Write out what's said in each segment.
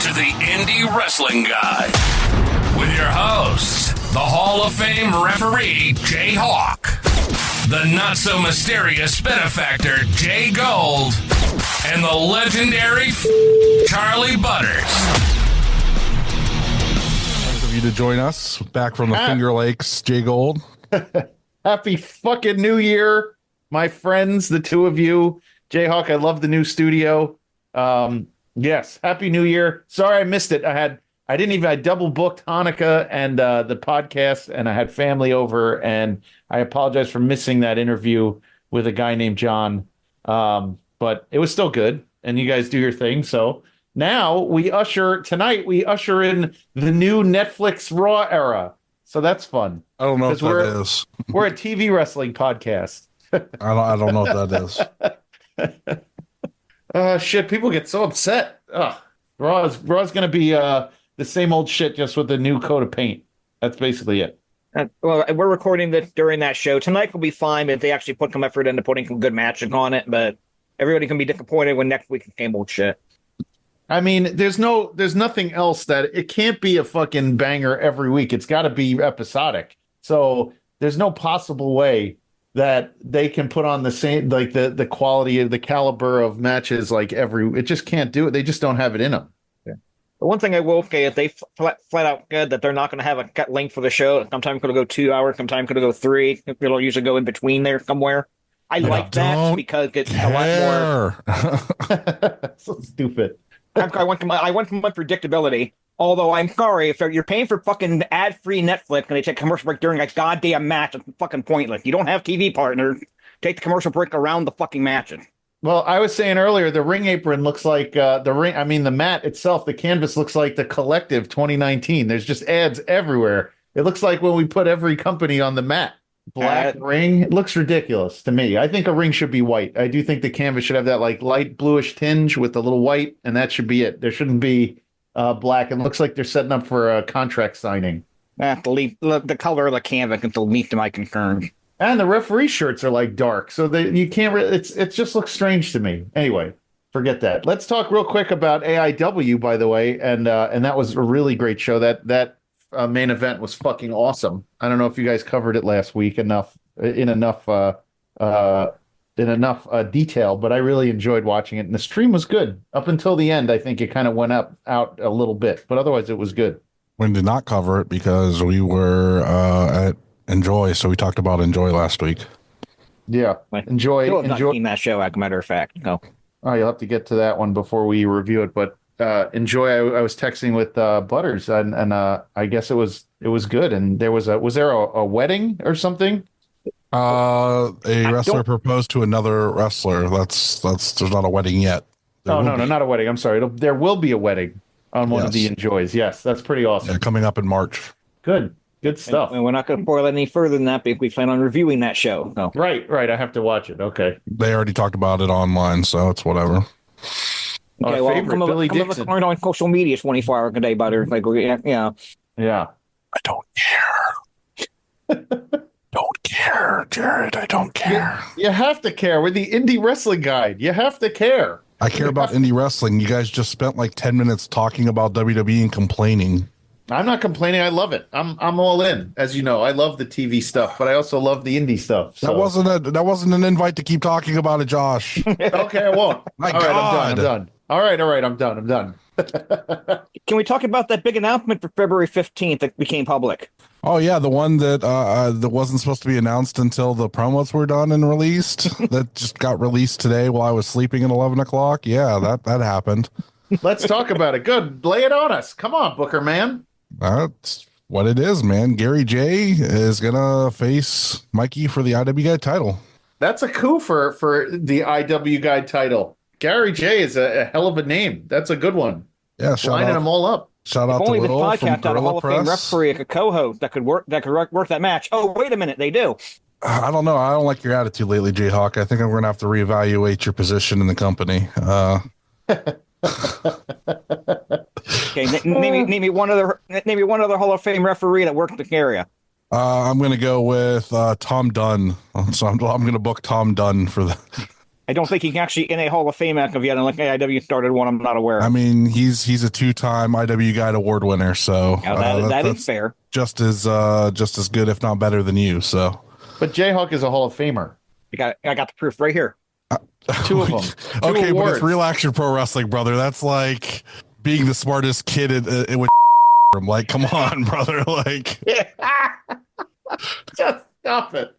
to the Indie Wrestling Guide with your hosts, the Hall of Fame referee, JHawk, the not-so-mysterious benefactor, JGold, and the legendary Charly Butters. Nice of you to join us, back from the Finger Lakes, JGold. Happy fucking New Year, my friends, the two of you. JHawk, I love the new studio. Yes, Happy New Year. Sorry I missed it. I double booked Hanukkah and the podcast, and I had family over, and I apologize for missing that interview with a guy named John. But it was still good, and you guys do your thing. So now we usher in the new Netflix Raw era. So that's fun. I don't know what that is. We're a TV wrestling podcast. I don't know what that is. Shit, people get so upset. Raw's going to be the same old shit, just with a new coat of paint. That's basically it. Well, we're recording this during that show. Tonight will be fine if they actually put some effort into putting some good matches on it, but everybody can be disappointed when next week came old shit. I mean, there's nothing else that it can't be a fucking banger every week. It's got to be episodic. So there's no possible way that they can put on the same, like the quality of the caliber of matches like it just can't do it. They just don't have it in them. Yeah. The one thing I will say is they flat out good that they're not going to have a cut length for the show. Sometimes it'll go 2 hours, sometimes it'll go 3. It'll usually go in between there somewhere. I like that because it's a lot more. So stupid. I want some predictability. Although I'm sorry, if you're paying for fucking ad-free Netflix and they take commercial break during a goddamn match, it's fucking pointless. You don't have TV partners. Take the commercial break around the fucking matches. Well, I was saying earlier, the ring apron looks like the mat itself, the canvas looks like the Collective 2019. There's just ads everywhere. It looks like when we put every company on the mat. Black ring, it looks ridiculous to me. I think a ring should be white. I do think the canvas should have that like light bluish tinge with a little white, and that should be it. There shouldn't be black. It looks like they're setting up for a contract signing. The color of the canvas is the least of my concerns. And the referee shirts are like dark, so you can't. It just looks strange to me. Anyway, forget that. Let's talk real quick about AIW, by the way, and that was a really great show. That main event was fucking awesome. I don't know if you guys covered it last week in enough detail, but I really enjoyed watching it, and the stream was good up until the end. I think it kind of went out a little bit, but otherwise it was good. We did not cover it because we were at Enjoy, so we talked about Enjoy last week. Yeah, Enjoy. Not seen that show, as a matter of fact. No. Oh, you'll have to get to that one before we review it, but. Enjoy. I was texting with Butters, and I guess it was good. And was there a wedding or something? A wrestler proposed to another wrestler. That's there's not a wedding yet. No, not a wedding. I'm sorry. There will be a wedding on one of the Enjoys. Yes, that's pretty awesome. Yeah, coming up in March. Good stuff. And we're not going to spoil any further than that because we plan on reviewing that show. No. Right. I have to watch it. Okay. They already talked about it online, so it's whatever. Okay, well, come on social media 24 hours a day, Butters. Like, yeah. I don't care. Don't care, Jared. I don't care. You have to care. We're the Indie Wrestling Guide. You have to care. I care about indie wrestling. You guys just spent like 10 minutes talking about WWE and complaining. I'm not complaining. I love it. I'm all in. As you know, I love the TV stuff, but I also love the indie stuff. So. That wasn't an invite to keep talking about it, Josh. Okay, I won't. My God. I'm done. All right, I'm done. Can we talk about that big announcement for February 15th that became public? Oh yeah, the one that wasn't supposed to be announced until the promos were done and released. That just got released today while I was sleeping at 11 o'clock. Yeah, that happened. Let's talk about it. Good, lay it on us. Come on, Booker man. That's what it is, man. Gary J is gonna face Mikey for the IW Guide title. That's a coup for the IW Guide title. Gary J is a hell of a name. That's a good one. Yeah, lining them all up. Shout out to Will from Gorilla Hall of Fame referee, a co-host that could work that match. Oh, wait a minute, they do. I don't know. I don't like your attitude lately, JHawk. I think I'm going to have to reevaluate your position in the company. Okay, name me one other Hall of Fame referee that worked in the area. I'm going to go with Tom Dunn. So I'm going to book Tom Dunn for the. I don't think he can actually in a Hall of Fame active yet, unless AIW started one I'm not aware of. I mean, he's a 2-time IW Guide Award winner, so that is fair. Just as good, if not better, than you. So, but JHawk is a Hall of Famer. I got the proof right here. 2 of them. Okay, awards. But it's Real Action Pro Wrestling, brother. That's like being the smartest kid in with. Like, come on, brother. Like, just stop it.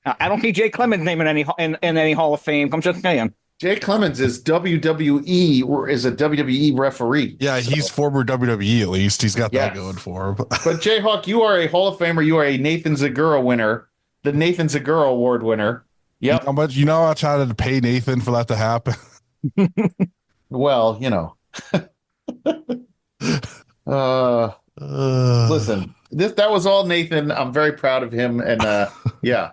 I don't see Jay Clemens' name in any Hall of Fame. I'm just saying. Jay Clemens is WWE or is a WWE referee. Yeah, he's former WWE at least. He's got that going for him. But JHawk, you are a Hall of Famer. You are a Nathan Zagura winner, the Nathan Zagura Award winner. Yep. You know how much I had to pay Nathan for that to happen? Well, listen, that was all Nathan. I'm very proud of him, and yeah.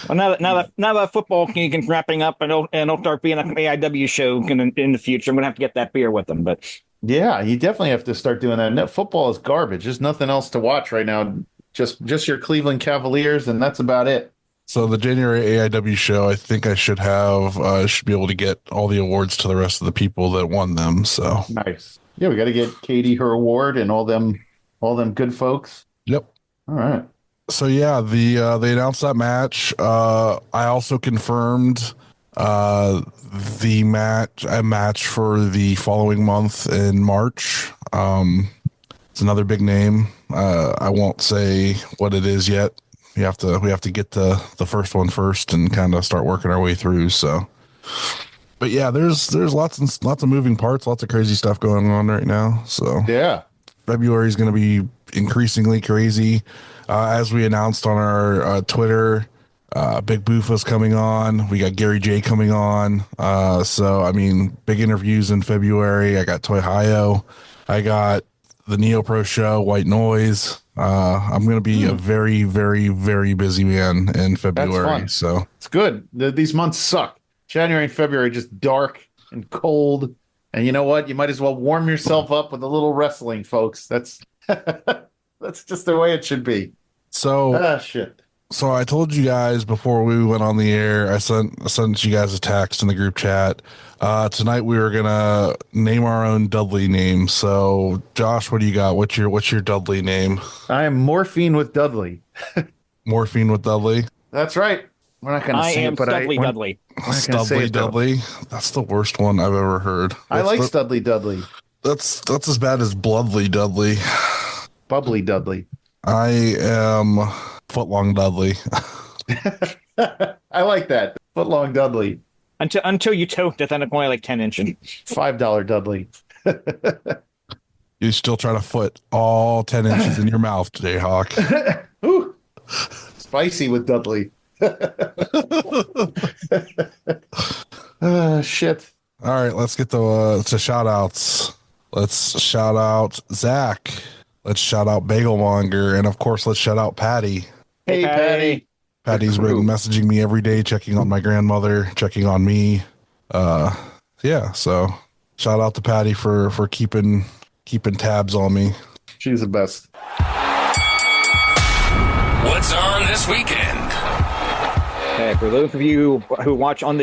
Well, now that football is wrapping up, and it'll start being an AIW show in the future. I'm gonna have to get that beer with them, but yeah, you definitely have to start doing that. No, football is garbage. There's nothing else to watch right now. Just your Cleveland Cavaliers, and that's about it. So the January AIW show, I think I should be able to get all the awards to the rest of the people that won them. So nice. Yeah, we got to get Katie her award and all them good folks. Yep. All right. So yeah, they announced that match. I also confirmed a match for the following month in March. It's another big name. I won't say what it is yet. We have to get the first one first and kind of start working our way through. So, but yeah, there's lots of moving parts, lots of crazy stuff going on right now. So yeah, February is going to be increasingly crazy. As we announced on our Twitter, Big Boofa's coming on. We got Gary J coming on. So I mean, big interviews in February. I got Toy Hayo. I got the Neo Pro show, White Noise. I'm going to be a very, very, very busy man in February. So it's good. These months suck. January and February just dark and cold. And you know what? You might as well warm yourself up with a little wrestling, folks. That's just the way it should be. So shit. So I told you guys before we went on the air, I sent you guys a text in the group chat. Tonight we were gonna name our own Dudley name. So Josh, what do you got? What's your Dudley name? I am Morphine with Dudley. Morphine with Dudley. That's right. We're not gonna say it, but Dudley. Studley Dudley. That's the worst one I've ever heard. I like Studley Dudley. That's as bad as Bloodly Dudley. Bubbly Dudley. I am Footlong Dudley. I like that. Footlong Dudley. Until you toked it, then it's only like 10 inches. $5 Dudley. You still try to foot all 10 inches in your mouth, JHawk. Ooh. Spicy with Dudley. Shit. All right, let's get to shout outs. Let's shout out Zach. Let's shout out Bagelmonger. And of course, let's shout out Patty. Hey, Patty. Patty's been messaging me every day, checking on my grandmother, checking on me. Yeah, so shout out to Patty for keeping tabs on me. She's the best. What's on this weekend? Okay, for those of you who watch on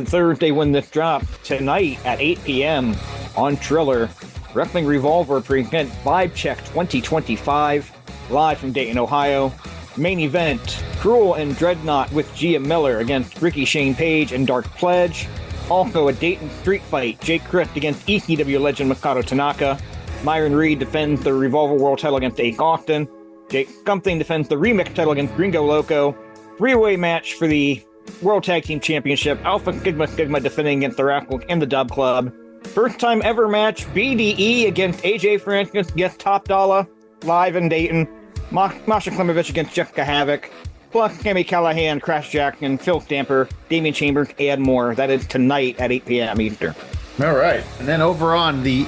Thursday when this drops, tonight at 8 p.m. on Triller, Wrestling Revolver present Vibe Check 2025 live from Dayton, Ohio. Main event, Cruel and Dreadnought with Gia Miller against Ricky Shane Page and Dark Pledge. Also a Dayton street fight, Jake Christ against ECW legend Makoto Tanaka. Myron Reed defends the Revolver World title against Ace Austin. Jake Something defends the Remix title against Gringo Loco. Three-way match for the World Tag Team Championship, Alpha Sigma defending against the Rascals and the Dub Club. First time ever match, BDE against AJ Francis against Top Dollar, live in Dayton. Masha Klimovich against Jessica Havoc. Plus Cammy Callahan, Crash Jackson, Phil Stamper, Damian Chambers, and more. That is tonight at 8 p.m. Eastern. All right. And then over on the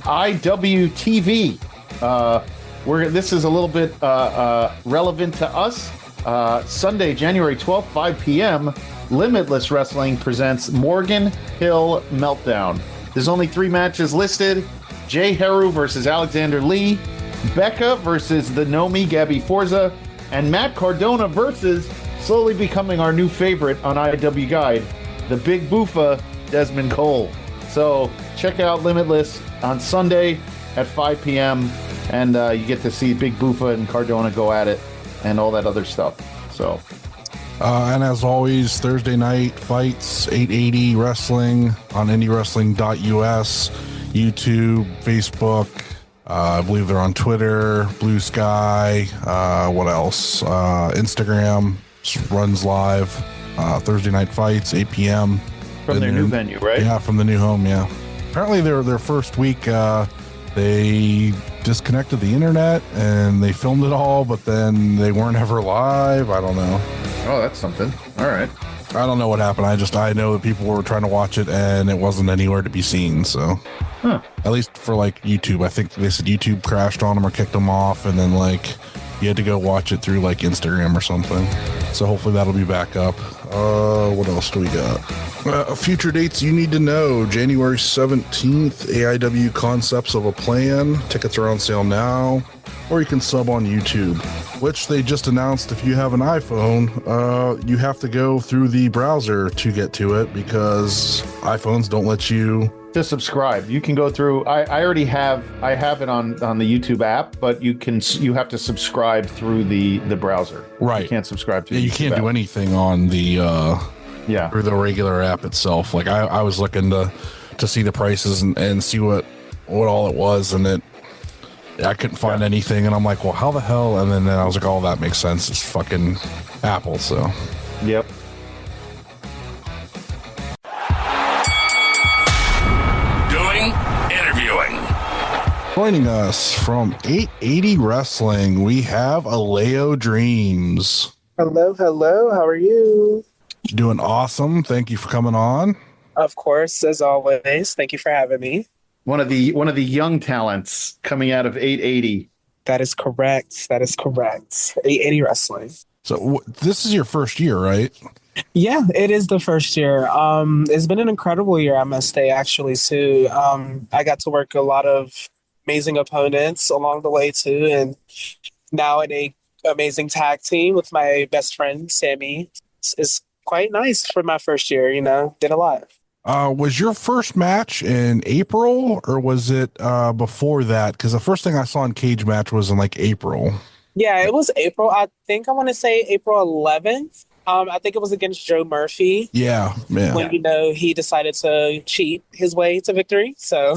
IWTV, this is a little bit relevant to us. Sunday, January 12th, 5 p.m., Limitless Wrestling presents Morgan Hill Meltdown. There's only 3 matches listed. Jay Heru versus Alexander Lee, Becca versus the Nomi Gabby Forza, and Matt Cardona versus slowly becoming our new favorite on IW Guide, the Big Boofa, Desmond Cole. So check out Limitless on Sunday at 5 p.m. and you get to see Big Boofa and Cardona go at it and all that other stuff. So, and as always, Thursday night fights, 880 Wrestling on IndieWrestling.us, YouTube, Facebook. I believe they're on Twitter, Blue Sky. What else? Instagram runs live. Thursday night fights, 8 p.m. From their new venue, right? Yeah, from the new home, yeah. Apparently their first week, they disconnected the internet and they filmed it all, but then they weren't ever live. I don't know. Oh, that's something. All right. I don't know what happened. I know that people were trying to watch it and it wasn't anywhere to be seen. So at least for like YouTube, I think they said YouTube crashed on them or kicked them off, and then like you had to go watch it through like Instagram or something. So hopefully that'll be back up. What else do we got? Future dates you need to know. January 17th, AIW Concepts of a Plan. Tickets are on sale now. Or you can sub on YouTube, which they just announced if you have an iPhone, you have to go through the browser to get to it because iPhones don't let you to subscribe. You can go through. I already have. I have it on the YouTube app, but you have to subscribe through the browser. Right. You can't subscribe to. Yeah, you can't do anything on the through the regular app itself. Like I was looking to see the prices and see what all it was, and I couldn't find anything, and I'm like, well, how the hell? And then I was like, oh, that makes sense. It's fucking Apple, so. Yep. Interviewing. Joining us from 880 Wrestling, we have Alao Dreams. Hello. How are you? Doing awesome. Thank you for coming on. Of course, as always. Thank you for having me. One of the young talents coming out of 880. That is correct. 880 Wrestling. So this is your first year, right? Yeah, it is the first year. It's been an incredible year, I must say, actually, too. I got to work a lot of amazing opponents along the way, too. And now in a amazing tag team with my best friend, Sammy. It's quite nice for my first year, did a lot. Was your first match in April or was it before that? Because the first thing I saw in Cage Match was in like April. Yeah, it was April. I want to say April 11th. I think it was against Joe Murphy. Yeah. When, he decided to cheat his way to victory. So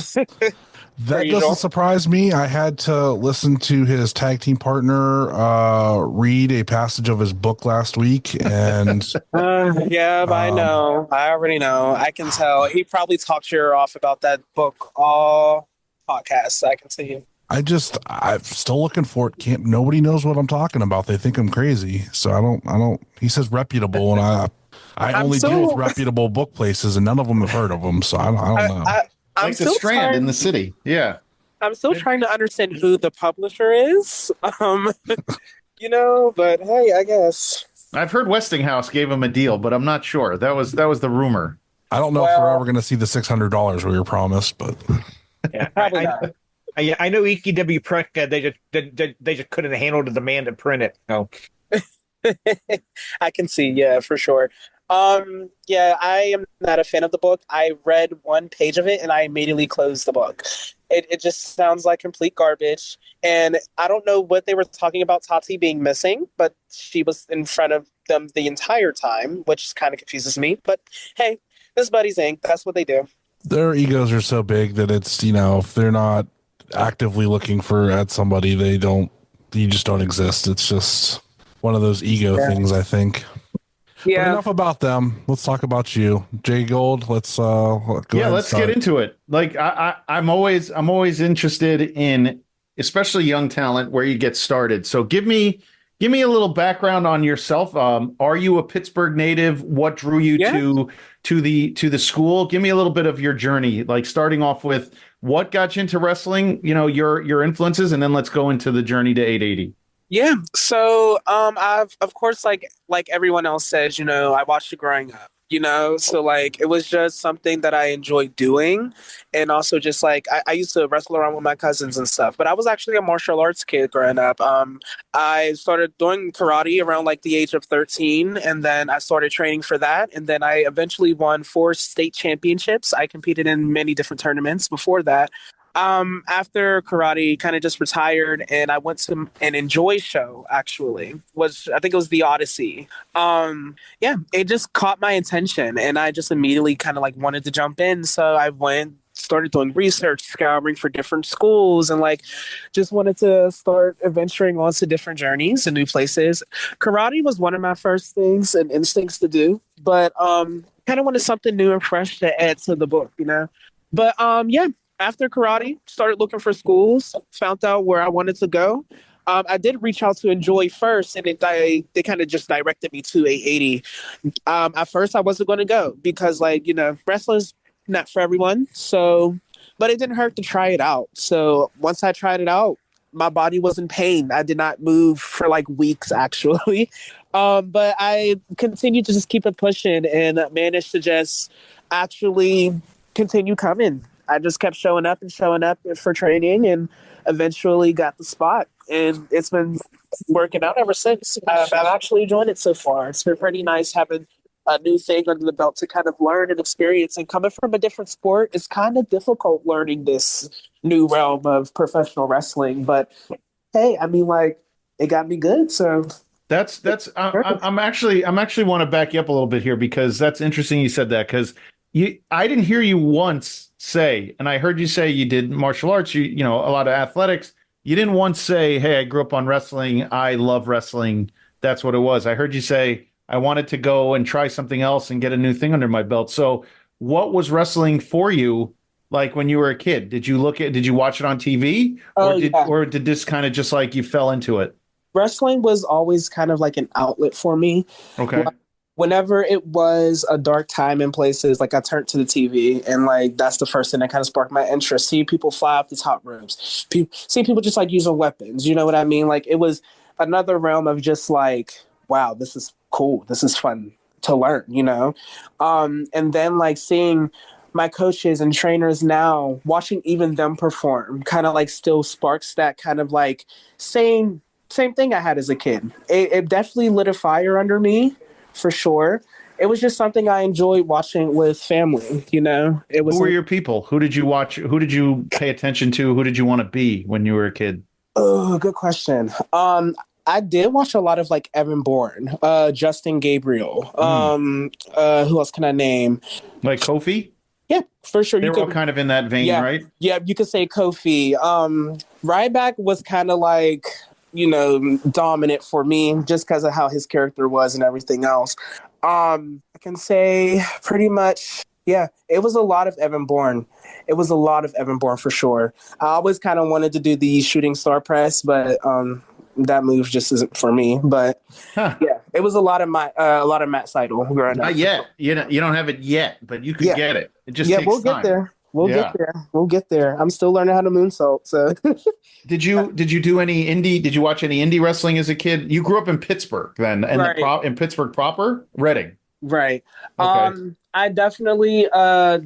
that doesn't surprise me. I had to listen to his tag team partner read a passage of his book last week, and I know. I already know. I can tell. He probably talked your ear off about that book all podcast. I can see you. I'm still looking for it. Nobody knows what I'm talking about. They think I'm crazy. So I don't. He says reputable, and I only deal with reputable book places, and none of them have heard of them. So I don't know. I'm like the Strand in the city. Yeah. I'm still trying to understand who the publisher is. But hey, I guess. I've heard Westinghouse gave him a deal, but I'm not sure. That was the rumor. I don't know if we're ever going to see the $600 we were promised, but yeah, I know EKW Print. They just couldn't handle the demand to print it. No. I can see. Yeah, for sure. I am not a fan of the book. I read one page of it and I immediately closed the book. It just sounds like complete garbage. And I don't know what they were talking about Tati being missing, but she was in front of them the entire time, which kind of confuses me. But hey, this Buddy's Inc. That's what they do. Their egos are so big that it's, if they're not actively looking at somebody, you just don't exist. It's just one of those ego things, I think. Yeah. But enough about them. Let's talk about you, JGold. Let's let's get into it. Like I'm always interested in, especially young talent, where you get started. So give me a little background on yourself. Are you a Pittsburgh native? What drew you to the school? Give me a little bit of your journey, like starting off with what got you into wrestling. Your influences, and then let's go into the journey to 880. Yeah. So I've, of course, like everyone else says, I watched it growing up. you know? So like it was just something that I enjoyed doing. And also just like I used to wrestle around with my cousins and stuff. But I was actually a martial arts kid growing up. I started doing karate around like the age of 13, and then I started training for that. And then I eventually won 4 state championships. I competed in many different tournaments before that. After karate kind of just retired, and I went to an Enjoy show, actually, was I think it was the Odyssey. Yeah, it just caught my attention, and I just immediately kind of like wanted to jump in. So I went, started doing research, scouring for different schools, and like just wanted to start adventuring onto different journeys and new places. Karate was one of my first things and instincts to do, but kind of wanted something new and fresh to add to the book, you know. But yeah, after karate, started looking for schools, found out where I wanted to go. I did reach out to Enjoy first, and they kind of just directed me to 880. At first, I wasn't going to go because, like, you know, wrestling's not for everyone. So, but it didn't hurt to try it out. So once I tried it out, my body was in pain. I did not move for like weeks, actually. But I continued to just keep it pushing and managed to just actually continue coming. I just kept showing up for training, and eventually got the spot. And it's been working out ever since. I've actually enjoyed it so far. It's been pretty nice having a new thing under the belt to kind of learn and experience. And coming from a different sport, it's kind of difficult learning this new realm of professional wrestling. But hey, I mean, like, it got me good. So I'm actually want to back you up a little bit here, because that's interesting you said that, because I didn't hear you once say, and I heard you say you did martial arts, you know, a lot of athletics. You didn't once say, hey, I grew up on wrestling, I love wrestling. That's what it was. I heard you say, I wanted to go and try something else and get a new thing under my belt. So what was wrestling for you like when you were a kid? Did you watch it on TV? Or did this kind of just like you fell into it? Wrestling was always kind of like an outlet for me. Okay. Whenever it was a dark time in places, like I turned to the TV, and like that's the first thing that kind of sparked my interest. See people fly up the top ropes, see people just like using weapons. You know what I mean? Like it was another realm of just like, wow, this is cool. This is fun to learn, you know? And then like seeing my coaches and trainers now, watching even them perform kind of like still sparks that kind of like same thing I had as a kid. It definitely lit a fire under me. For sure. It was just something I enjoyed watching with family, you know? It was. Who were your people? Who did you watch? Who did you pay attention to? Who did you want to be when you were a kid? Oh, good question. I did watch a lot of like Evan Bourne, Justin Gabriel. Who else can I name? Like Kofi? Yeah, for sure. They were all kind of in that vein, right? Yeah, you could say Kofi. Ryback was kind of like, you know, dominant for me just because of how his character was and everything else. I can say pretty much, yeah, it was a lot of Evan Bourne. It was a lot of Evan Bourne for sure. I always kind of wanted to do the shooting star press, but that move just isn't for me. But yeah, it was a lot of Matt Seidel growing up. Not yet. You don't have it yet, but you could get it. It just takes we'll time. Get there. We'll get there. I'm still learning how to moonsault. So, did you do any indie? Did you watch any indie wrestling as a kid? You grew up in Pittsburgh then, and right. In Pittsburgh proper, Reading. Right. Okay. I definitely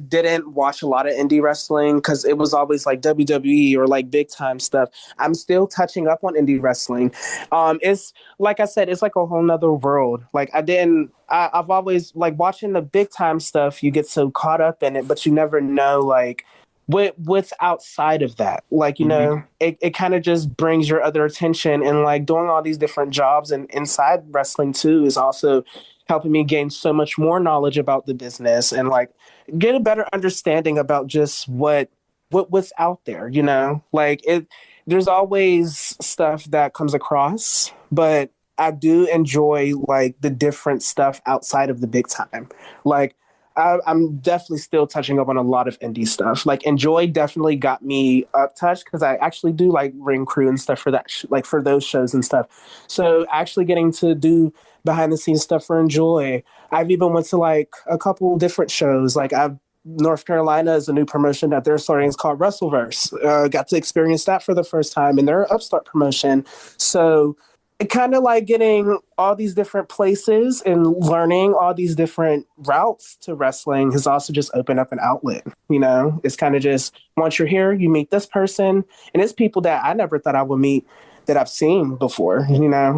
didn't watch a lot of indie wrestling because it was always like WWE or like big time stuff. I'm still touching up on indie wrestling. It's like I said, it's like a whole nother world. Like I've always like watching the big time stuff. You get so caught up in it, but you never know like what's outside of that. Like, you know, it kind of just brings your other attention, and like doing all these different jobs and inside wrestling too is also helping me gain so much more knowledge about the business and like get a better understanding about just what's out there, you know? Like there's always stuff that comes across, but I do enjoy like the different stuff outside of the big time. Like I'm definitely still touching up on a lot of indie stuff. Like Enjoy definitely got me up touch because I actually do like ring crew and stuff for that, like for those shows and stuff. So actually getting to do behind the scenes stuff for Enjoy. I've even went to like a couple different shows. Like North Carolina is a new promotion that they're starting. It's called Wrestleverse. Got to experience that for the first time in their upstart promotion. So kind of like getting all these different places and learning all these different routes to wrestling has also just opened up an outlet. It's kind of just once you're here, you meet this person, and it's people that I never thought I would meet that I've seen before,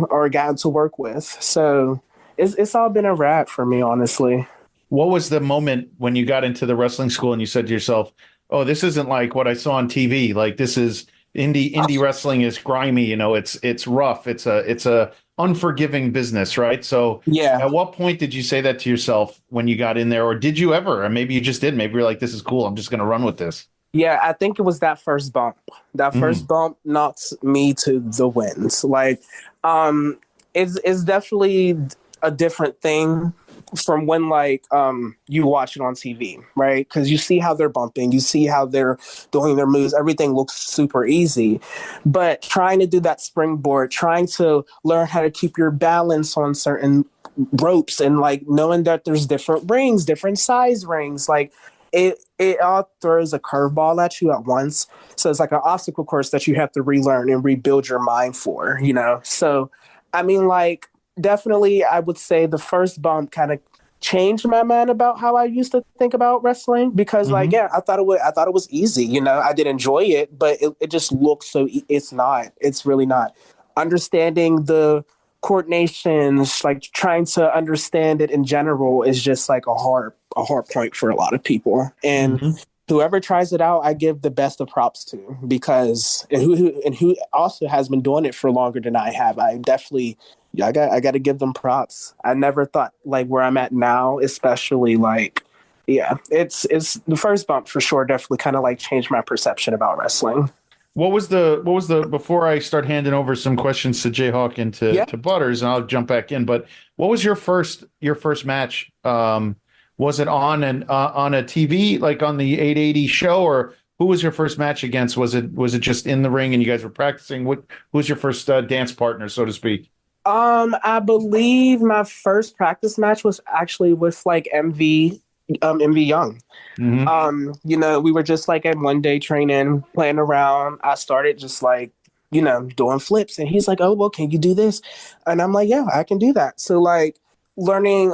or gotten to work with. So it's all been a wrap for me, honestly. What was the moment when you got into the wrestling school and you said to yourself, "Oh, this isn't like what I saw on TV. Like this is indie wrestling is grimy. It's rough. It's a unforgiving business, right?" So, Yeah. at what point did you say that to yourself when you got in there, or did you ever? Or maybe you just did. Maybe you're like, "This is cool. I'm just going to run with this." Yeah, I think it was that first bump. That first bump knocked me to the winds. Like, it's definitely a different thing from when you watch it on TV, right? Because you see how they're bumping, you see how they're doing their moves, everything looks super easy. But trying to do that springboard, trying to learn how to keep your balance on certain ropes, and like knowing that there's different rings, different size rings, like it all throws a curveball at you at once. So it's like an obstacle course that you have to relearn and rebuild your mind for, So I mean, like, definitely, I would say the first bump kind of changed my mind about how I used to think about wrestling, because, like, yeah, I thought it was easy. I did enjoy it, but it just looks so. It's not. It's really not. Understanding the coordinations, like trying to understand it in general, is just like a hard point for a lot of people. And whoever tries it out, I give the best of props to, because who also has been doing it for longer than I have. I definitely. Yeah, I got to give them props. I never thought like where I'm at now, especially like, yeah, it's the first bump for sure. Definitely kind of like changed my perception about wrestling. What was the before I start handing over some questions to JHawk and to Butters, and I'll jump back in. But what was your first match? Was it on a TV, like on the 880 show, or who was your first match against? Was it just in the ring and you guys were practicing? Who was your first dance partner, so to speak? I believe my first practice match was actually with like MV Young. We were just like at one day training, playing around. I started just like, doing flips, and he's like, "Oh, well, can you do this?" And I'm like, "Yeah, I can do that." So like learning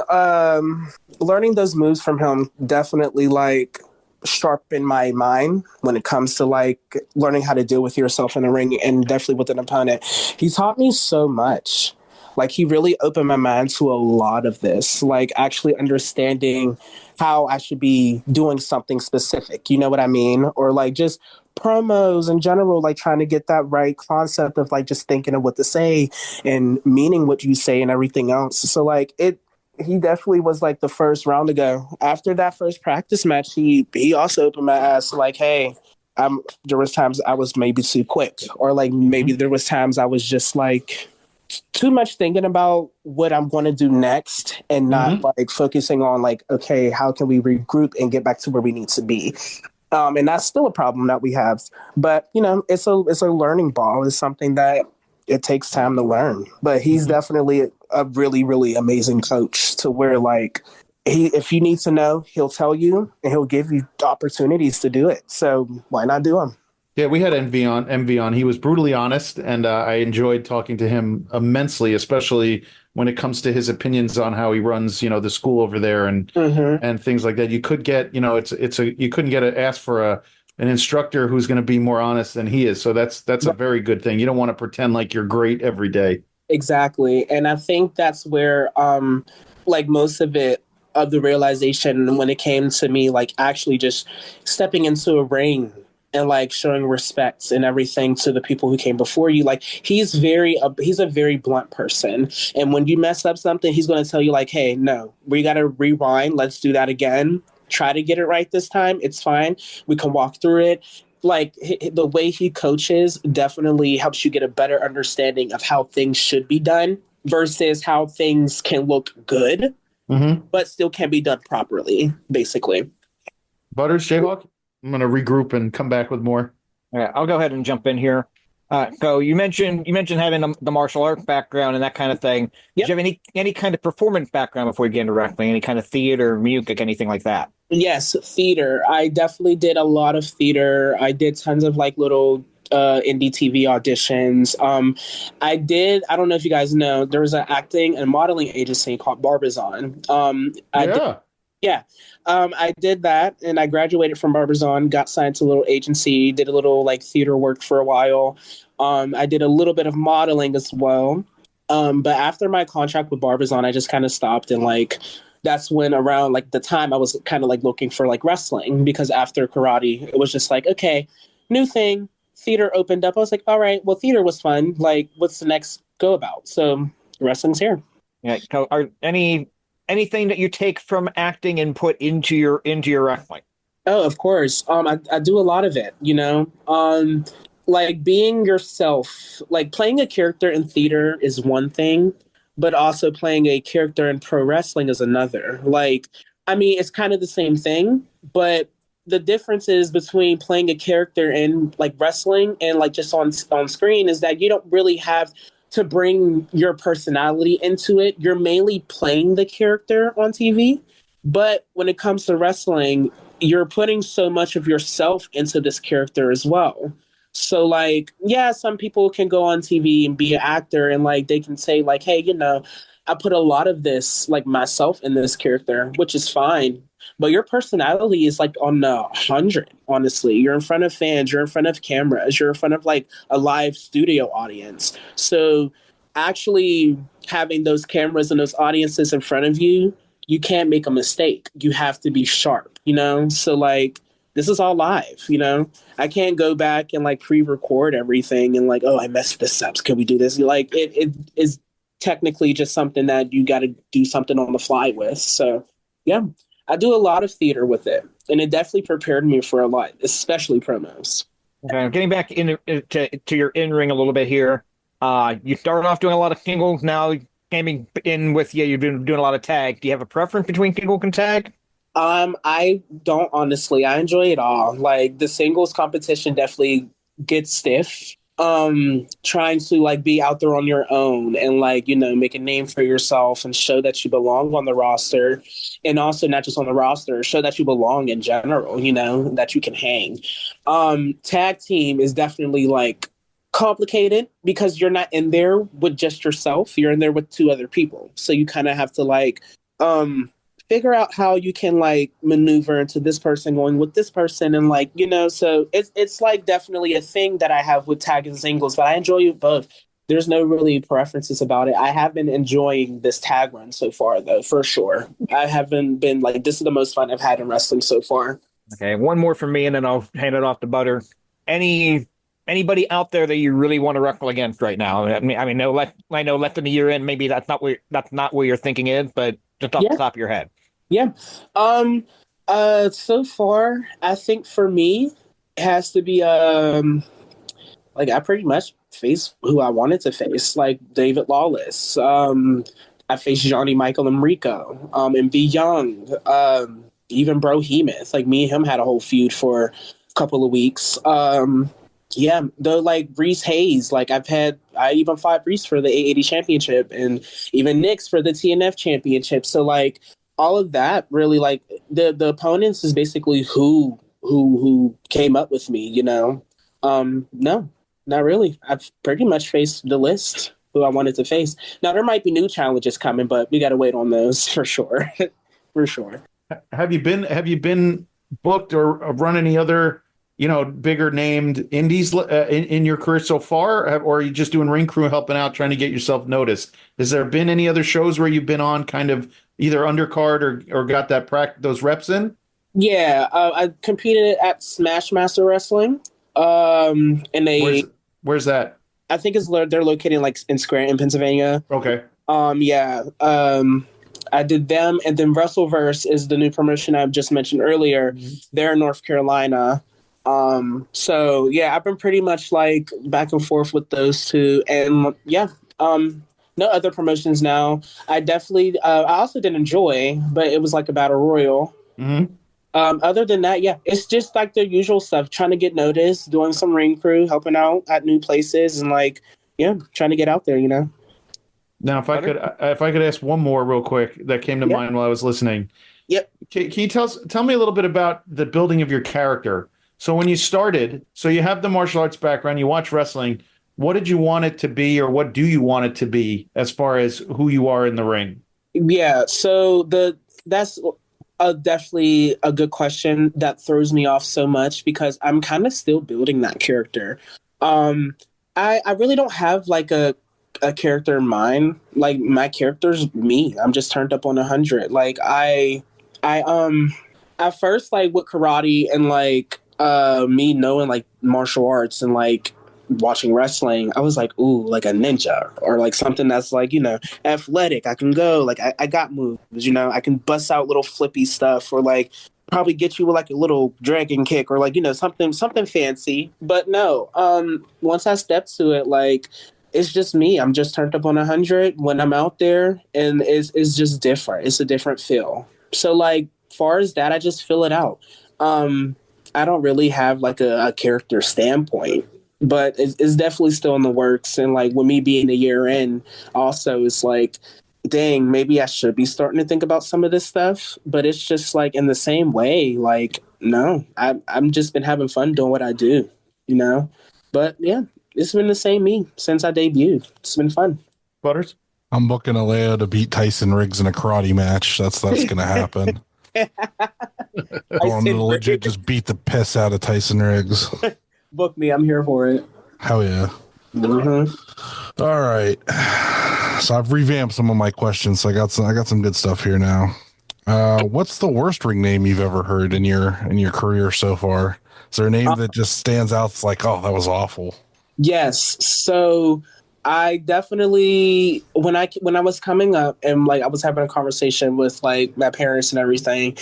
those moves from him definitely like sharpen my mind when it comes to like learning how to deal with yourself in the ring, and definitely with an opponent. He taught me so much. Like, he really opened my mind to a lot of this, like actually understanding how I should be doing something specific. You know what I mean? Or like just promos in general, like trying to get that right concept of like just thinking of what to say and meaning what you say and everything else. So like he definitely was like the first round to go. After that first practice match, he also opened my ass like, hey, there was times I was maybe too quick, or like maybe there was times I was just like too much thinking about what I'm going to do next, and not like focusing on like, okay, how can we regroup and get back to where we need to be? And that's still a problem that we have, but it's a learning ball. It's something that it takes time to learn, but he's definitely a really, really amazing coach, to where like if you need to know, he'll tell you and he'll give you opportunities to do it. So why not do them? Yeah, we had MV on. He was brutally honest, and I enjoyed talking to him immensely, especially when it comes to his opinions on how he runs, the school over there and things like that. You could get, you couldn't ask for an instructor who's going to be more honest than he is. So that's a very good thing. You don't want to pretend like you're great every day. Exactly, and I think that's where like most of the realization when it came to me, like actually just stepping into a ring and like showing respect and everything to the people who came before you. Like he's a very blunt person, and when you mess up something, he's going to tell you like, hey, no, we got to rewind, let's do that again, try to get it right this time, it's fine, we can walk through it. Like the way he coaches definitely helps you get a better understanding of how things should be done versus how things can look good but still can be done properly, basically. Butters, JHawk? I'm going to regroup and come back with more. Yeah, I'll go ahead and jump in here. So you mentioned having the martial art background and that kind of thing. Yep. Did you have any kind of performance background before you get into wrestling? Any kind of theater, music, anything like that? Yes, theater. I definitely did a lot of theater. I did tons of like little indie TV auditions. I don't know if you guys know, there was an acting and modeling agency called Barbizon. I did that, and I graduated from Barbizon, got signed to a little agency, did a little like theater work for a while. I did a little bit of modeling as well. But after my contract with Barbizon, I just kind of stopped, and like that's when around like the time I was kind of like looking for like wrestling, because after karate, it was just like, okay, new thing, theater opened up. I was like, all right, well, theater was fun. Like, what's the next go about? So wrestling's here. Yeah. Are anything that you take from acting and put into your wrestling? Oh, of course. I do a lot of it, you know. Like being yourself, like playing a character in theater is one thing, but also playing a character in pro wrestling is another. Like, I mean, it's kind of the same thing, but the difference is between playing a character in like wrestling and like just on screen is that you don't really have to bring your personality into it. You're mainly playing the character on TV. But when it comes to wrestling, you're putting so much of yourself into this character as well. So like, yeah, some people can go on TV and be an actor and like they can say like, hey, you know, I put a lot of this like myself in this character, which is fine. But your personality is like on 100, honestly. You're in front of fans, you're in front of cameras, you're in front of like a live studio audience. So actually having those cameras and those audiences in front of you, you can't make a mistake. You have to be sharp, you know? So like, this is all live, you know? I can't go back and like pre-record everything and like, oh, I messed this up. Can we do this? Like it is technically just something that you got to do something on the fly with. So yeah, I do a lot of theater with it, and it definitely prepared me for a lot, especially promos. Okay, getting back to your in-ring a little bit here. You started off doing a lot of singles. Now coming in with you've been doing a lot of tag. Do you have a preference between single and tag? I don't, honestly. I enjoy it all. Like the singles competition definitely gets stiff. Trying to like be out there on your own and like, you know, make a name for yourself and show that you belong on the roster, and also not just on the roster, show that you belong in general, you know, that you can hang. Tag team is definitely like complicated because you're not in there with just yourself. You're in there with two other people. So you kind of have to like, figure out how you can like maneuver into this person going with this person, and like, you know, so it's like definitely a thing that I have with tag and singles, but I enjoy both. There's no really preferences about it. I have been enjoying this tag run so far though, for sure. I haven't been like, this is the most fun I've had in wrestling so far. Okay, one more from me and then I'll hand it off to Butter. Anybody out there that you really want to wrestle against right now? I mean, no, I know less than a year in, maybe that's not where your thinking is, but just off the top of your head. Yeah. So far, I think for me, it has to be like I pretty much face who I wanted to face, like David Lawless. I faced Johnny Michael and Rico, and V Young, even Bro Hemoth. Like me and him had a whole feud for a couple of weeks. Yeah, though, like Reese Hayes, like I even fought Reese for the 880 championship, and even Nix for the TNF championship. So like, all of that really, like the opponents is basically who came up with me, you know. No, not really. I've pretty much faced the list who I wanted to face. Now there might be new challenges coming, but we got to wait on those for sure. For sure. Have you been booked or run any other, you know, bigger named indies in your career so far, or are you just doing ring crew, helping out, trying to get yourself noticed? Has there been any other shows where you've been on kind of either undercard or got that those reps in? Yeah, I competed at Smash Master Wrestling. Where's that? I think they're located like in Scranton, Pennsylvania. Okay. Yeah. I did them, and then Wrestleverse is the new promotion I've just mentioned earlier. Mm-hmm. They're in North Carolina. So yeah, I've been pretty much like back and forth with those two, and yeah, no other promotions now. I definitely, I also did Enjoy, but it was like a battle royal. Mm-hmm. Other than that, yeah, it's just like the usual stuff, trying to get noticed, doing some ring crew, helping out at new places, and like, yeah, trying to get out there, you know. Now, if I could ask one more real quick that came to mind while I was listening. Yep. Can you tell me a little bit about the building of your character? So when you started, so you have the martial arts background, you watch wrestling. What did you want it to be, or what do you want it to be as far as who you are in the ring? Yeah, so that's definitely a good question that throws me off so much because I'm kind of still building that character. I really don't have like a character in mind. Like my character's me. I'm just turned up on 100. Like I at first like with karate and like me knowing like martial arts and like watching wrestling, I was like, ooh, like a ninja or like something that's like, athletic. I can go, like I got moves, I can bust out little flippy stuff or like probably get you with like a little dragon kick or like, something fancy. But no, once I stepped to it, like it's just me. I'm just turned up on 100 when I'm out there and it's just different. It's a different feel. So like far as that, I just fill it out. I don't really have like a character standpoint, but it's definitely still in the works. And like with me being a year in, also it's like, dang, maybe I should be starting to think about some of this stuff. But it's just like in the same way, like no, I'm just been having fun doing what I do, But yeah, it's been the same me since I debuted. It's been fun. Butters? I'm booking Alao to beat Tyson Riggs in a karate match. That's gonna happen. Going to legit just beat the piss out of Tyson Riggs. Book me, I'm here for it. Hell yeah. Mm-hmm. All right. So I've revamped some of my questions. So I got some good stuff here now. What's the worst ring name you've ever heard in your career so far? Is there a name that just stands out? It's like, oh, that was awful. Yes. So I definitely when I was coming up and like I was having a conversation with like my parents and everything,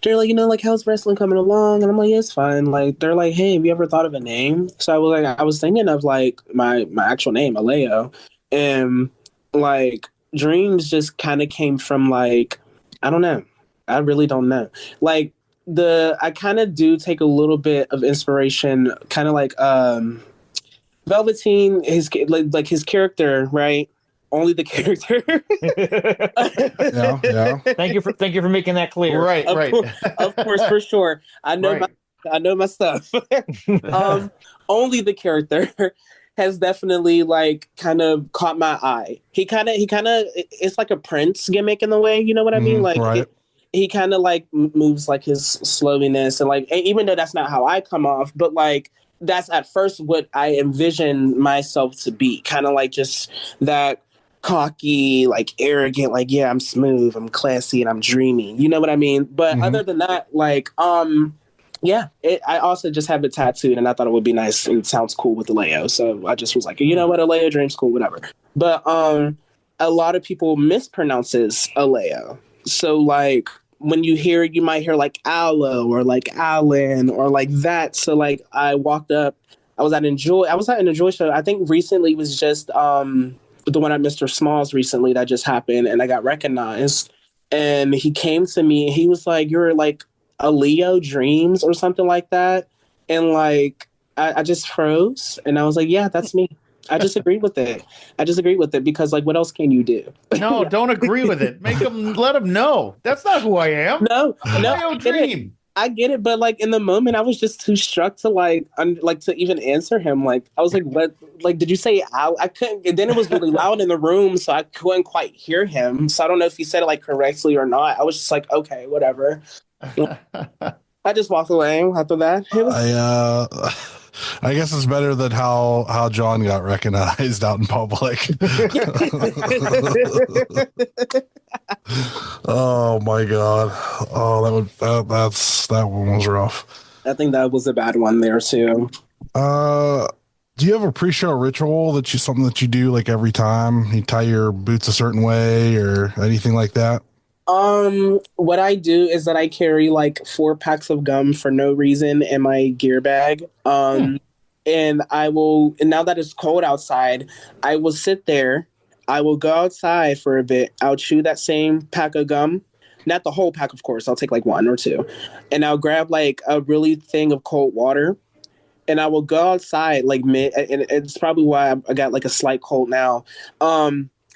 they're like, like how's wrestling coming along? And I'm like, yeah, it's fine. Like they're like, hey, have you ever thought of a name? So I was thinking of like my actual name, Alao, and like Dreams just kind of came from like I don't know, I really don't know. Like I kind of do take a little bit of inspiration, kind of like Velveteen, his like his character, right? Only the character. Yeah. Thank you for making that clear. Right. Of course, for sure. I know my stuff. Only the character has definitely like kind of caught my eye. He kind of it's like a Prince gimmick in the way, you know what I mean? Like right. he kind of like moves like his slowiness and like even though that's not how I come off, but like that's at first what I envision myself to be, kind of like just that cocky, like arrogant, like, yeah, I'm smooth, I'm classy, and I'm dreamy. You know what I mean? But other than that, like, yeah, I also just have it tattooed, and I thought it would be nice and it sounds cool with the Alao. So I just was like, you know what, Alao Dreams, cool, whatever. But a lot of people mispronounces Alao. So like, when you hear it, you might hear like Aloe or like Alan or like that. So like I walked up, I was at an Enjoy show. I think recently was just the one at Mr. Smalls recently that just happened and I got recognized. And he came to me and he was like, you're like Alao Dreams or something like that. And like I just froze and I was like, yeah, that's me. I just agreed with it because like what else can you do? No, don't agree with it. Let them know. That's not who I am. No, Dream. I get it, but like in the moment I was just too struck to like to even answer him. Like I was like, what, like did you say I couldn't, and then it was really loud in the room, so I couldn't quite hear him. So I don't know if he said it like correctly or not. I was just like, okay, whatever. I just walked away after that. I guess it's better than how John got recognized out in public. Oh my god! Oh, that one was rough. I think that was a bad one there too. Do you have a pre-show ritual something that you do like every time you tie your boots a certain way or anything like that? What I do is that I carry like 4 packs of gum for no reason in my gear bag. And now that it's cold outside, I will sit there. I will go outside for a bit. I'll chew that same pack of gum. Not the whole pack, of course. I'll take like 1 or 2. And I'll grab like a really thing of cold water. And I will go outside like and it's probably why I got like a slight cold now.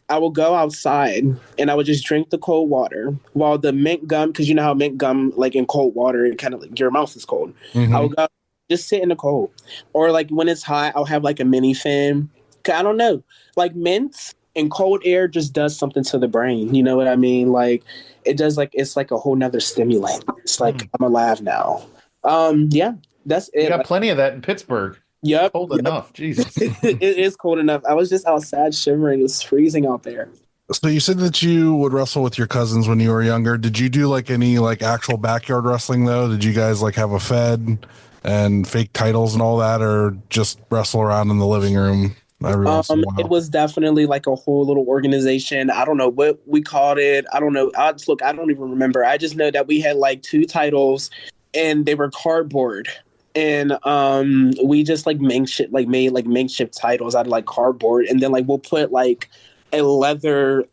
I will go outside and I would just drink the cold water while the mint gum, because you know how mint gum, like in cold water, it kind of like your mouth is cold. I will go just sit in the cold. Or like when it's hot, I'll have like a mini fan. I don't know. Like mints and cold air just does something to the brain. You know what I mean? Like it does, like it's like a whole nother stimulant. It's like I'm alive now. Yeah, that's it. You got plenty of that in Pittsburgh. Yep. Cold enough. Jesus. It is cold enough. I was just outside shivering. It's freezing out there. So you said that you would wrestle with your cousins when you were younger. Did you do like any like actual backyard wrestling though? Did you guys like have a fed and fake titles and all that, or just wrestle around in the living room every once in a while? It was definitely like a whole little organization. I don't know what we called it. I don't know. I don't even remember. I just know that we had like 2 titles and they were cardboard. And we just like made makeshift titles out of like cardboard, and then like we'll put like a leather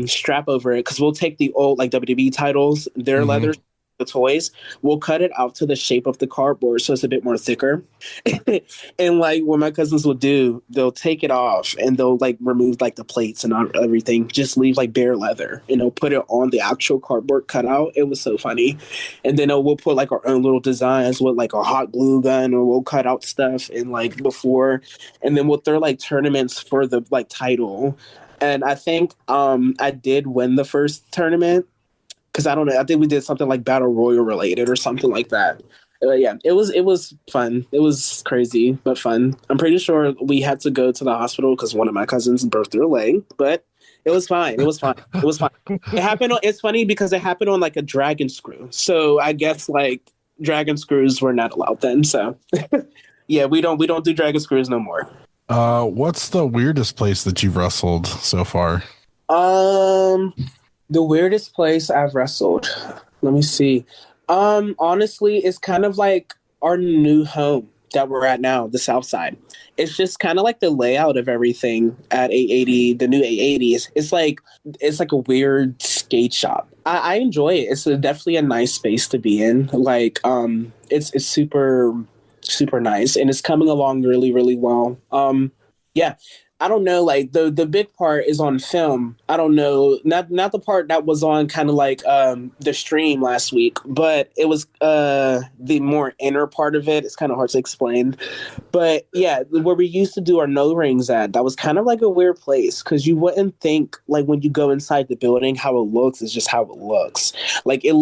strap over it, because we'll take the old like WWE titles, their leather, the toys, we'll cut it out to the shape of the cardboard so it's a bit more thicker. And like what my cousins will do, they'll take it off and they'll like remove like the plates and everything, just leave like bare leather, and they'll put it on the actual cardboard cutout. It was so funny. And then we'll put like our own little designs with like a hot glue gun, or we'll cut out stuff and like before, and then we'll throw like tournaments for the like title. And I think I did win the first tournament, because I don't know. I think we did something like Battle Royal related or something like that. Yeah, it was fun. It was crazy, but fun. I'm pretty sure we had to go to the hospital because one of my cousins broke their leg, but it was fine. It was fine. It was fine. It happened. It's funny because it happened on like a dragon screw. So I guess like dragon screws were not allowed then. So yeah, we don't do dragon screws no more. What's the weirdest place that you've wrestled so far? The weirdest place I've wrestled. Let me see. Honestly, it's kind of like our new home that we're at now, the South Side. It's just kind of like the layout of everything at 880, the new 880s. It's like a weird skate shop. I enjoy it. It's definitely a nice space to be in. Like, it's super, super nice, and it's coming along really, really well. Yeah. I don't know, like the big part is on film. I don't know, not the part that was on kind of like the stream last week, but it was the more inner part of it. It's kind of hard to explain, but yeah, where we used to do our no rings at, that was kind of like a weird place, because you wouldn't think like when you go inside the building how it looks is just how it looks. Like it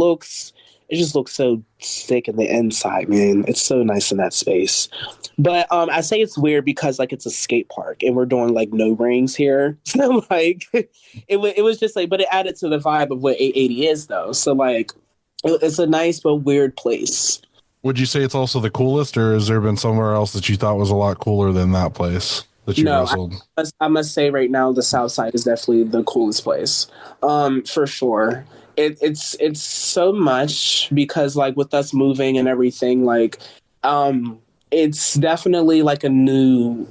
just looks so sick in the inside, man. It's so nice in that space. But I say it's weird because like it's a skate park and we're doing like no rings here. So like it was just like, but it added to the vibe of what 880 is though. So like it's a nice but weird place. Would you say it's also the coolest, or has there been somewhere else that you thought was a lot cooler than that place that you wrestled? I must say right now the South Side is definitely the coolest place, for sure. It's so much because like with us moving and everything, like it's definitely like a new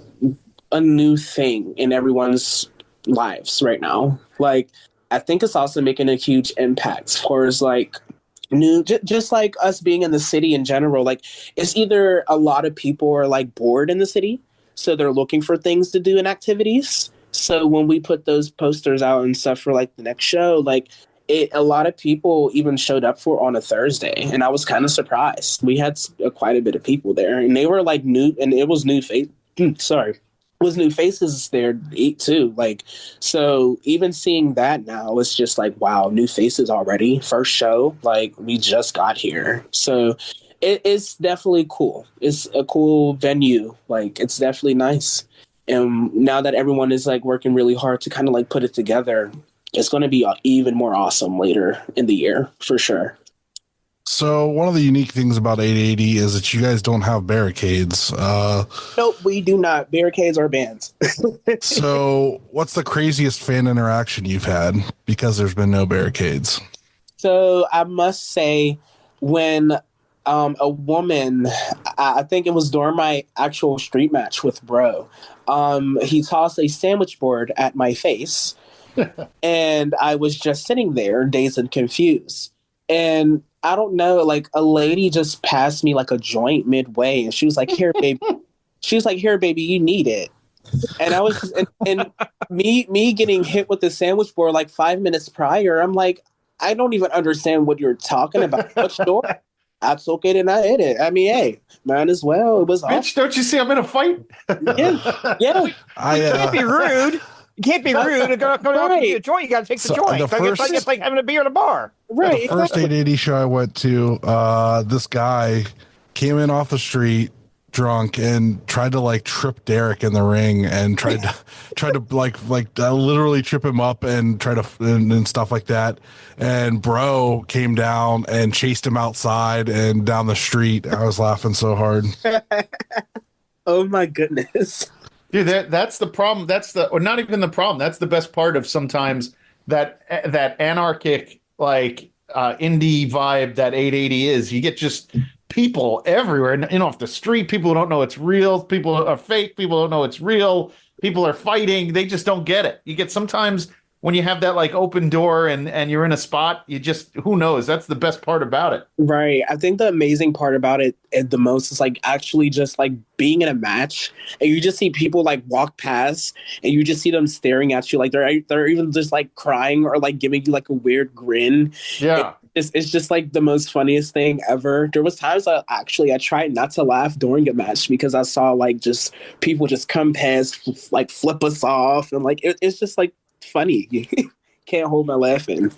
thing in everyone's lives right now. Like I think it's also making a huge impact as far as like just like us being in the city in general. Like it's either a lot of people are like bored in the city, so they're looking for things to do and activities. So when we put those posters out and stuff for like the next show, like a lot of people even showed up for on a Thursday, and I was kind of surprised. We had quite a bit of people there, and they were like new, and it was new face. Sorry, it was new faces there too. Like, so even seeing that now, it's just like, wow, new faces already. First show, like we just got here, so it's definitely cool. It's a cool venue. Like, it's definitely nice, and now that everyone is like working really hard to kind of like put it together, it's going to be even more awesome later in the year, for sure. So one of the unique things about 880 is that you guys don't have barricades. Nope, we do not. Barricades are bans. So what's the craziest fan interaction you've had because there's been no barricades? So I must say, when a woman, I think it was during my actual street match with Bro, he tossed a sandwich board at my face. And I was just sitting there, dazed and confused. And I don't know, like a lady just passed me like a joint midway, and she was like, "Here, baby." She was like, "Here, baby, you need it." And I was, and me getting hit with the sandwich board like 5 minutes prior. I'm like, I don't even understand what you're talking about. What store? I took it and I ate it. I mean, hey, might as well. It was Bitch, awesome. don't you see I'm in a fight? Yeah. You can't be rude. You can't be rude. Go out and get a joint. You got to take the joint. It's like having a beer at a bar. Right. The first 880 show I went to, this guy came in off the street drunk and tried to like trip Derek in the ring and tried to literally trip him up and try to and stuff like that. And bro came down and chased him outside and down the street. I was laughing so hard. Oh my goodness. Dude, that's the problem. Or not even the problem. That's the best part of sometimes that anarchic, like, indie vibe that 880 is. You get just people everywhere, and off the street, people who don't know it's real, people are fake, people don't know it's real, people are fighting, they just don't get it. You get sometimes when you have that like open door and you're in a spot, you just, who knows? That's the best part about it. Right. I think the amazing part about it the most is like actually just like being in a match and you just see people like walk past and you just see them staring at you like they're even just like crying or like giving you like a weird grin. Yeah. It's just like the most funniest thing ever. There was times I tried not to laugh during a match because I saw like just people just come past, like flip us off, and like it's just like funny. Can't hold my laughing.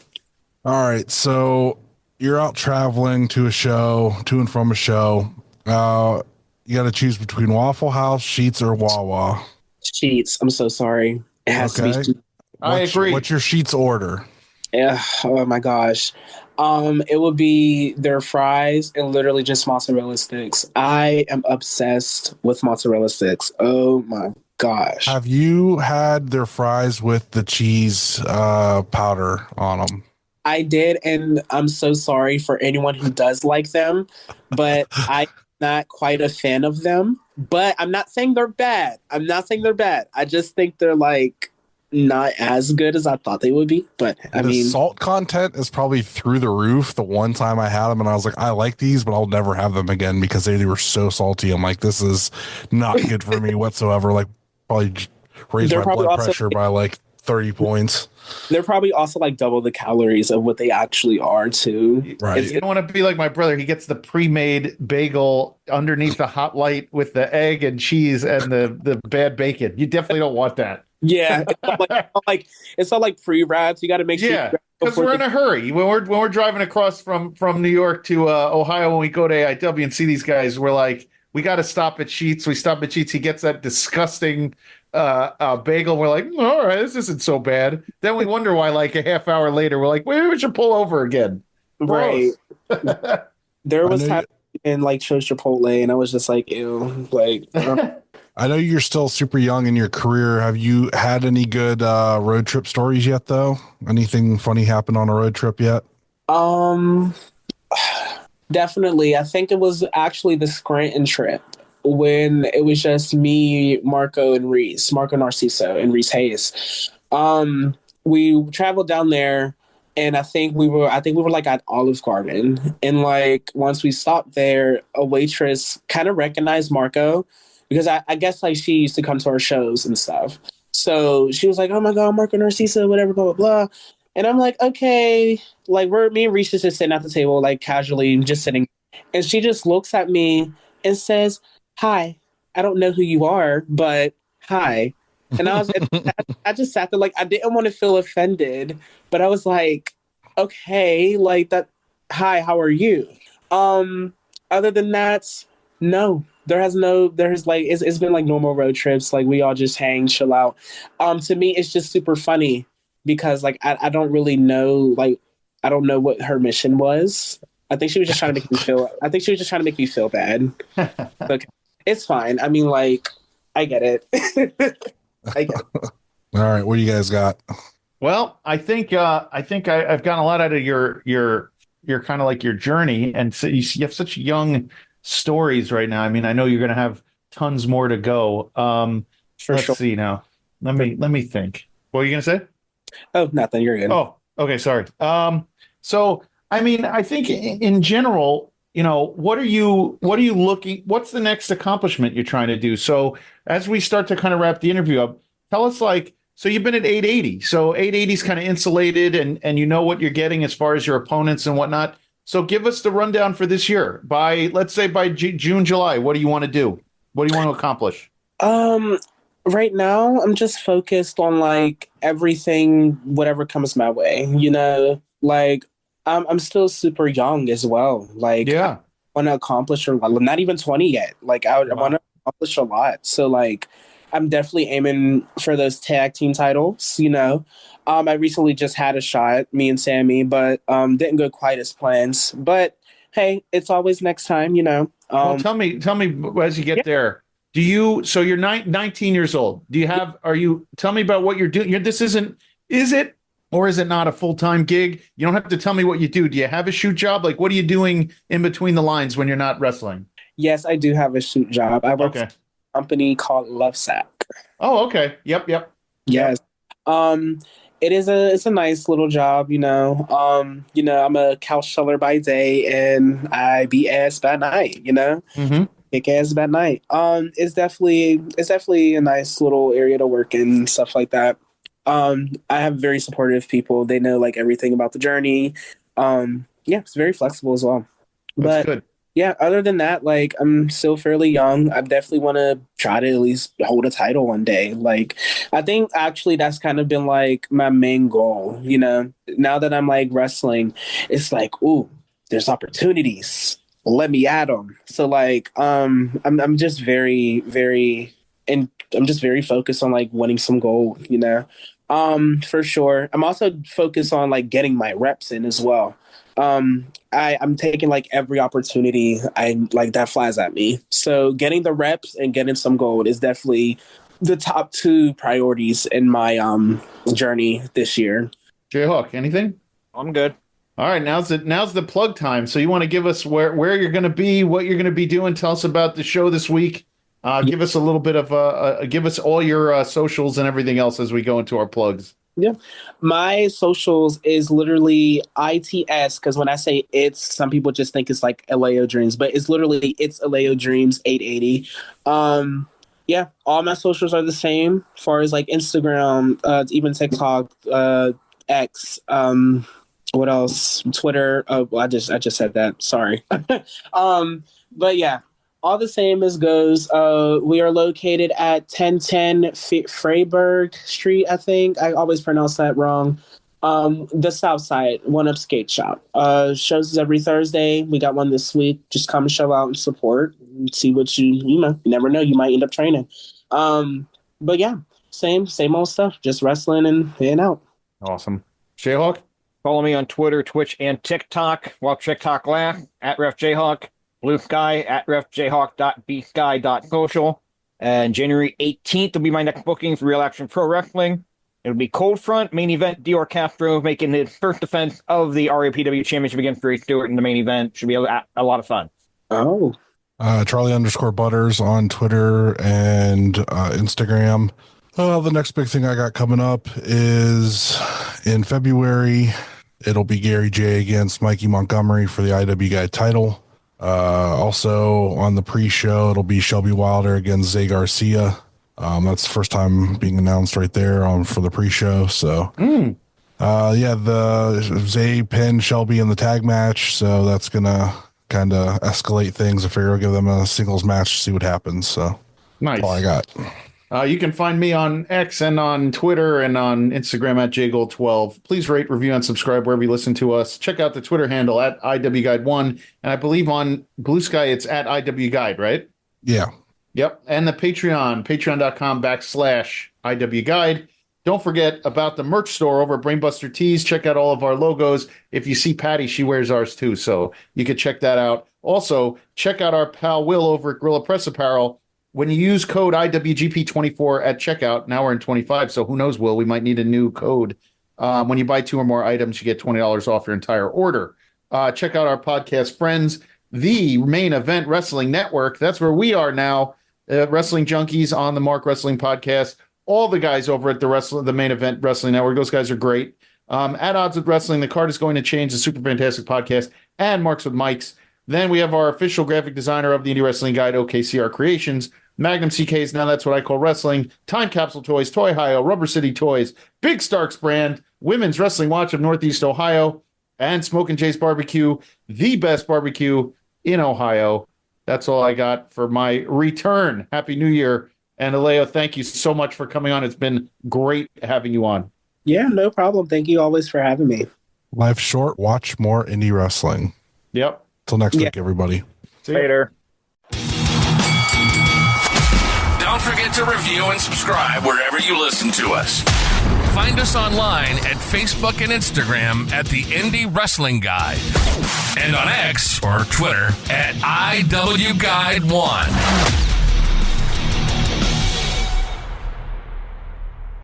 All right, so you're out traveling to and from a show. You got to choose between Waffle House, Sheetz, or Wawa. Sheetz. I'm so sorry. It has to be Sheetz. I agree. What's your Sheetz order? Yeah. Oh my gosh. It would be their fries and literally just mozzarella sticks. I am obsessed with mozzarella sticks. Oh my gosh. Have you had their fries with the cheese powder on them? I did, and I'm so sorry for anyone who does like them, but I'm not quite a fan of them. But I'm not saying they're bad. I just think they're like not as good as I thought they would be. But I mean, salt content is probably through the roof. The one time I had them and I was like, I like these, but I'll never have them again because they were so salty. I'm like, this is not good for me whatsoever. Like, probably raise my blood pressure by like 30 points. They're probably also like double the calories of what they actually are too. Right. You don't want to be like my brother. He gets the pre-made bagel underneath the hot light with the egg and cheese and the bad bacon. You definitely don't want that. Yeah, it's not like pre-wraps. You got to make sure. Yeah, because we're in a hurry. When we're driving across from New York to Ohio, when we go to AIW and see these guys, we're like, we got to stop at Sheetz. We stop at Sheetz. He gets that disgusting bagel. We're like, all right, this isn't so bad. Then we wonder why, like a half hour later, we're like, maybe we should pull over again. Right. There was time in like chose Chipotle, and I was just like, ew, like. I know you're still super young in your career. Have you had any good road trip stories yet, though? Anything funny happened on a road trip yet? Definitely. I think it was actually the Scranton trip when it was just me, Marco Narciso, and Reese Hayes. We traveled down there, and I think we were like at Olive Garden, and like once we stopped there, a waitress kind of recognized Marco. Because I guess like she used to come to our shows and stuff. So she was like, oh my God, Marco Narciso, whatever, blah, blah, blah. And I'm like, okay. Like me and Reese is just sitting at the table, like casually just sitting. And she just looks at me and says, hi, I don't know who you are, but hi. And I just sat there like, I didn't want to feel offended, but I was like, okay, like that. Hi, how are you? Other than that, no. There's like it's been like normal road trips, like we all just hang, chill out. To me it's just super funny because like I don't really know, like I don't know what her mission was. I think she was just trying to make me feel bad. Like it's fine. I mean, like I get it. I get it. All right, what do you guys got? Well, I think I've gotten a lot out of your kind of like your journey, and so you have such young stories right now. I mean, I know you're going to have tons more to go. Let's see now. Let me think. What are you going to say? Oh, nothing. You're good. Oh, okay. Sorry. So, I mean, I think in general, what are you looking, what's the next accomplishment you're trying to do? So as we start to kind of wrap the interview up, tell us so you've been at 880. So 880 is kind of insulated and you know what you're getting as far as your opponents and whatnot. So give us the rundown for this year. Let's say by June, July, what do you want to do? What do you want to accomplish? Right now, I'm just focused on like everything, whatever comes my way. Like I'm still super young as well. Like, Yeah, I want to accomplish a lot. I'm not even 20 yet. Like, I want to accomplish a lot. So like, I'm definitely aiming for those tag team titles. I recently just had a shot, me and Sammy, but didn't go quite as planned. But hey, it's always next time. well, tell me as you get there. So you're 19 years old. Tell me about what you're doing. This is it or is it not a full-time gig? You don't have to tell me what you do. Do you have a shoot job? Like, what are you doing in between the lines when you're not wrestling? Yes, I do have a shoot job. I work for a company called Lovesack. Oh, okay. Yep. Yes. It's a nice little job, I'm a couch seller by day and I beat ass by night, Mm-hmm. Kick ass by night. It's definitely a nice little area to work in and stuff like that. I have very supportive people. They know like everything about the journey. It's very flexible as well. That's good. Yeah, other than that, like I'm still fairly young. I definitely want to try to at least hold a title one day. Like, I think actually that's kind of been like my main goal. Now that I'm like wrestling, it's like, ooh, there's opportunities. Let me at them. So like, I'm just very, very, and I'm just very focused on like winning some gold. For sure. I'm also focused on like getting my reps in as well. I'm taking like every opportunity that flies at me. So getting the reps and getting some gold is definitely the top two priorities in my journey this year. JHawk, anything? I'm good. All right, now's the plug time. So you want to give us where you're going to be, what you're going to be doing? Tell us about the show this week. Give us a little bit of give us all your socials and everything else as we go into our plugs. Yeah. My socials is literally ITS, because when I say it's, some people just think it's like Alao Dreams, but it's Alao Dreams 880. Yeah, all my socials are the same as far as like Instagram, even TikTok, X, what else? Twitter. Oh, well, I just said that. Sorry. But yeah, all the same as goes. We are located at 1010 Freiburg Street, I think. I always pronounce that wrong. The South Side, One Up Skate Shop. Shows every Thursday. We got one this week. Just come show out and support and see what you never know. You might end up training. But yeah, same old stuff. Just wrestling and hanging out. Awesome. JHawk? Follow me on Twitter, Twitch, and TikTok. Watch TikTok laugh at RefJHawk. Blue Sky at refjhawk.bsky.social. And January 18th will be my next booking for Real Action Pro Wrestling. It'll be Cold Front, main event, Dior Castro making his first defense of the RAPW Championship against Ray Stewart in the main event. Should be a lot of fun. Oh. Charlie_Butters on Twitter and Instagram. The next big thing I got coming up is in February. It'll be Gary J against Mikey Montgomery for the IW Guide title. Also on the pre-show, it'll be Shelby Wilder against Zay Garcia. That's the first time being announced right there for the pre-show. So, the Zay pinned Shelby in the tag match. So that's going to kind of escalate things. I figure I'll give them a singles match to see what happens. So nice. That's all I got. You can find me on X and on Twitter and on Instagram at JGold12. Please rate, review, and subscribe wherever you listen to us. Check out the Twitter handle at IWGuide1. And I believe on Blue Sky, it's at IWGuide, right? Yeah. Yep. And the Patreon, patreon.com/IWGuide. Don't forget about the merch store over at Brainbuster Tees. Check out all of our logos. If you see Patty, she wears ours too. So you can check that out. Also, check out our pal Will over at Gorilla Press Apparel. When you use code IWGP24 at checkout, now we're in 25, so who knows, Will, we might need a new code. When you buy 2 or more items, you get $20 off your entire order. Check out our podcast friends, the Main Event Wrestling Network. That's where we are now, Wrestling Junkies on the Mark Wrestling Podcast. All the guys over at the Main Event Wrestling Network, those guys are great. At Odds with Wrestling, the card is going to change, the Super Fantastic Podcast, and Marks with Mikes. Then we have our official graphic designer of the Indie Wrestling Guide, OKCR Creations, Magnum CKs, now that's what I call wrestling, Time Capsule Toys, Toy Ohio, Rubber City Toys, Big Starks brand, Women's Wrestling Watch of Northeast Ohio, and Smoke and Chase Barbecue, the best barbecue in Ohio. That's all I got for my return. Happy New Year. And Alao, thank you so much for coming on. It's been great having you on. Yeah, no problem. Thank you always for having me. Life short, watch more indie wrestling. Yep. Till next week, everybody. See you Later. Don't forget to review and subscribe wherever you listen to us. Find us online at Facebook and Instagram at The Indie Wrestling Guide. And on X or Twitter at IWGuide1.